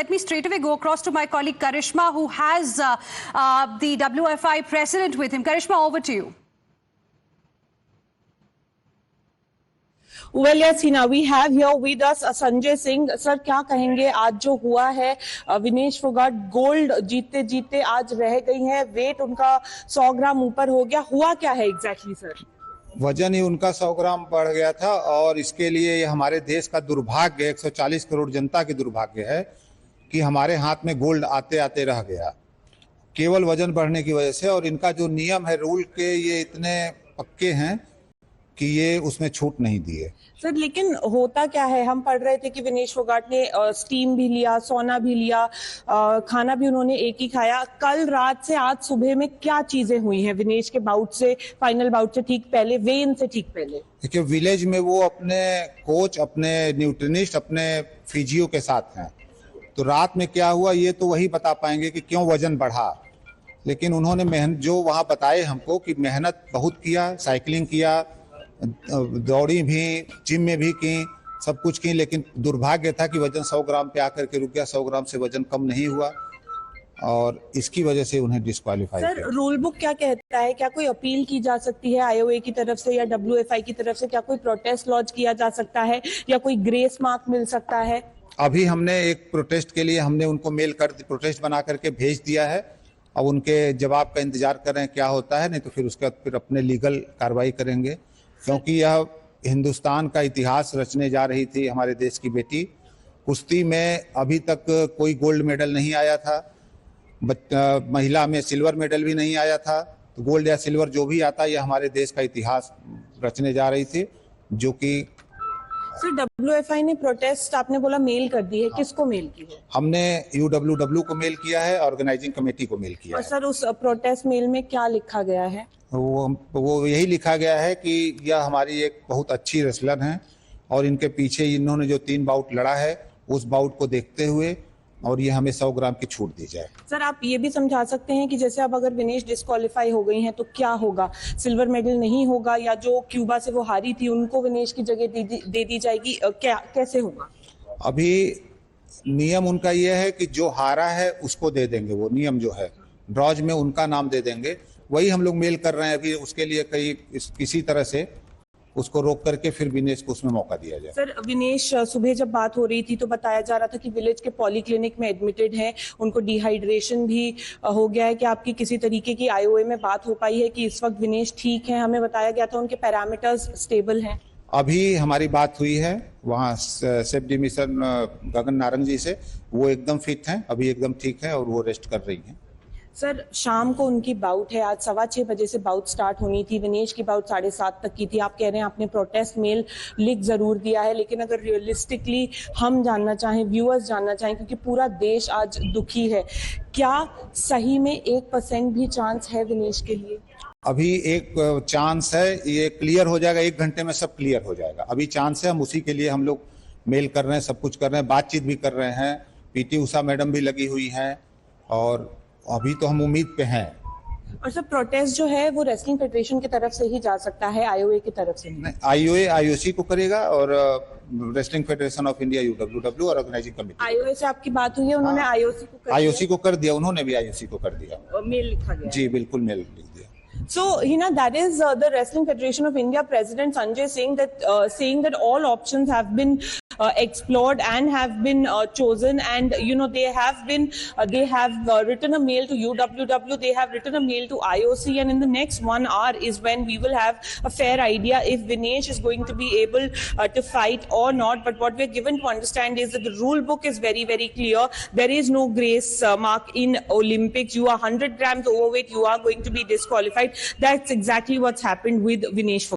let me straight away go across to my colleague Karishma, who has the WFI precedent with him. Karishma, over to you. Well, yes, Hina, we have here with us Sanjay Singh. Sir, क्या कहेंगे आज जो हुआ है? Vinesh Phogat gold जीतते जीतते आज रह गई हैं, वेट उनका 100 ग्राम ऊपर हो गया, हुआ क्या है एग्जैक्टली सर? वजन ही उनका 100 ग्राम बढ़ गया था और इसके लिए ये हमारे देश का दुर्भाग्य, 140 करोड़ जनता की दुर्भाग्य है कि हमारे हाथ में गोल्ड आते आते रह गया केवल वजन बढ़ने की वजह से। और इनका जो नियम है, रूल के, ये इतने पक्के हैं कि ये उसमें छूट नहीं दिए। सर, लेकिन होता क्या है, हम पढ़ रहे थे कि विनेश फोगाट ने स्टीम भी लिया, सोना भी लिया, खाना भी उन्होंने एक ही खाया। कल रात से आज सुबह में क्या चीजें हुई हैं विनेश के बाउट से, फाइनल बाउट से ठीक पहले, वेन से ठीक पहले? देखिए, विलेज में वो अपने कोच, अपने न्यूट्रिनिस्ट, अपने फिजियो के साथ हैं, तो रात में क्या हुआ ये तो वही बता पाएंगे कि क्यों वजन बढ़ा। लेकिन उन्होंने मेहनत जो वहाँ बताए हमको कि मेहनत बहुत किया, साइकिलिंग किया, दौड़ी भी, जिम में भी की, सब कुछ की, लेकिन दुर्भाग्य था कि वजन 100 ग्राम पे आकर के रुक गया। 100 ग्राम से वजन कम नहीं हुआ और इसकी वजह से उन्हें डिस्क्वालीफाई किया। सर, रूल बुक क्या कहता है? क्या कोई अपील की जा सकती है आईओए की तरफ से या WFI की तरफ से? क्या कोई प्रोटेस्ट लॉन्च किया जा सकता है या कोई ग्रेस मार्क मिल सकता है? अभी हमने एक प्रोटेस्ट के लिए हमने उनको मेल कर प्रोटेस्ट बना करके भेज दिया है। अब उनके जवाब का इंतजार कर रहे हैं क्या होता है, नहीं तो फिर उसके बाद फिर अपने लीगल कार्रवाई करेंगे, क्योंकि यह हिंदुस्तान का इतिहास रचने जा रही थी। हमारे देश की बेटी कुश्ती में अभी तक कोई गोल्ड मेडल नहीं आया था, महिला में सिल्वर मेडल भी नहीं आया था। तो गोल्ड या सिल्वर जो भी आता है, यह हमारे देश का इतिहास रचने जा रही थी, जो कि सर, WFI ने प्रोटेस्ट, आपने बोला मेल कर दी है, किसको मेल की है? हमने UWW को मेल किया है, ऑर्गेनाइजिंग कमेटी को मेल किया और है। सर, उस प्रोटेस्ट मेल में क्या लिखा गया है? वो यही लिखा गया है कि यह हमारी एक बहुत अच्छी रेसलर हैं और इनके पीछे इन्होंने जो 3 बाउट लड़ा है, उस बाउट को देखते हुए और ये हमें 100 ग्राम की छूट दी जाए। सर, आप ये भी समझा सकते हैं कि जैसे अब अगर विनेश डिस्क्वालीफाई हो गई हैं तो क्या होगा? सिल्वर मेडल नहीं होगा या जो क्यूबा से वो हारी थी उनको विनेश की जगह दे दी जाएगी? क्या कैसे होगा? अभी नियम उनका ये है कि जो हारा है उसको दे देंगे, वो नियम जो है ड्रॉज में उनका नाम दे देंगे। वही हम लोग मेल कर रहे हैं अभी, उसके लिए किसी तरह से उसको रोक करके फिर विनेश को उसमें मौका दिया जाए। सर, विनेश सुबह जब बात हो रही थी तो बताया जा रहा था कि विलेज के पॉलीक्लिनिक में एडमिटेड हैं, उनको डिहाइड्रेशन भी हो गया है। कि आपकी किसी तरीके की आईओए में बात हो पाई है कि इस वक्त विनेश ठीक है? हमें बताया गया था उनके पैरामीटर्स स्टेबल हैं। अभी हमारी बात हुई है वहाँ सब डिविजन गगन नारंग जी से, वो एकदम फिट हैं, अभी एकदम ठीक है और वो रेस्ट कर रही हैं। सर, शाम को उनकी बाउट है, आज 6:15 बजे से बाउट स्टार्ट होनी थी। विनेश की बाउट 7:30 तक की थी। आप कह रहे हैं आपने प्रोटेस्ट मेल लिख जरूर दिया है, लेकिन अगर रियलिस्टिकली हम जानना चाहें, व्यूअर्स जानना चाहें, क्योंकि पूरा देश आज दुखी है, क्या सही में 1% भी चांस है विनेश के लिए? अभी एक चांस है, ये क्लियर हो जाएगा, 1 घंटे में सब क्लियर हो जाएगा। अभी चांस है, हम उसी के लिए हम लोग मेल कर रहे हैं, सब कुछ कर रहे हैं, बातचीत भी कर रहे हैं। PT उषा मैडम भी लगी हुई हैं और अभी तो हम उम्मीद पे हैं। और सर, प्रोटेस्ट जो है वो रेसलिंग फेडरेशन की तरफ से ही जा सकता है, आईओए की तरफ से नहीं? आईओए IOC को करेगा और wrestling federation of India UWW और ऑर्गेनाइजिंग कमेटी। आईओए से आपकी बात हुई है? उन्होंने IOC को कर दिया, उन्होंने भी IOC को कर दिया, मेल लिखा गया? जी बिल्कुल, मेल लिख दिया। So, Hina, that is the Wrestling Federation of India President Sanjay Singh saying that all options have been explored and have been chosen, and they have written a mail to UWW, they have written a mail to IOC, and in the next 1 hour is when we will have a fair idea if Vinesh is going to be able to fight or not. But what we're given to understand is that the rule book is very, very clear. There is no grace mark in Olympics. You are 100 grams overweight, you are going to be disqualified. That's exactly what's happened with Vinesh.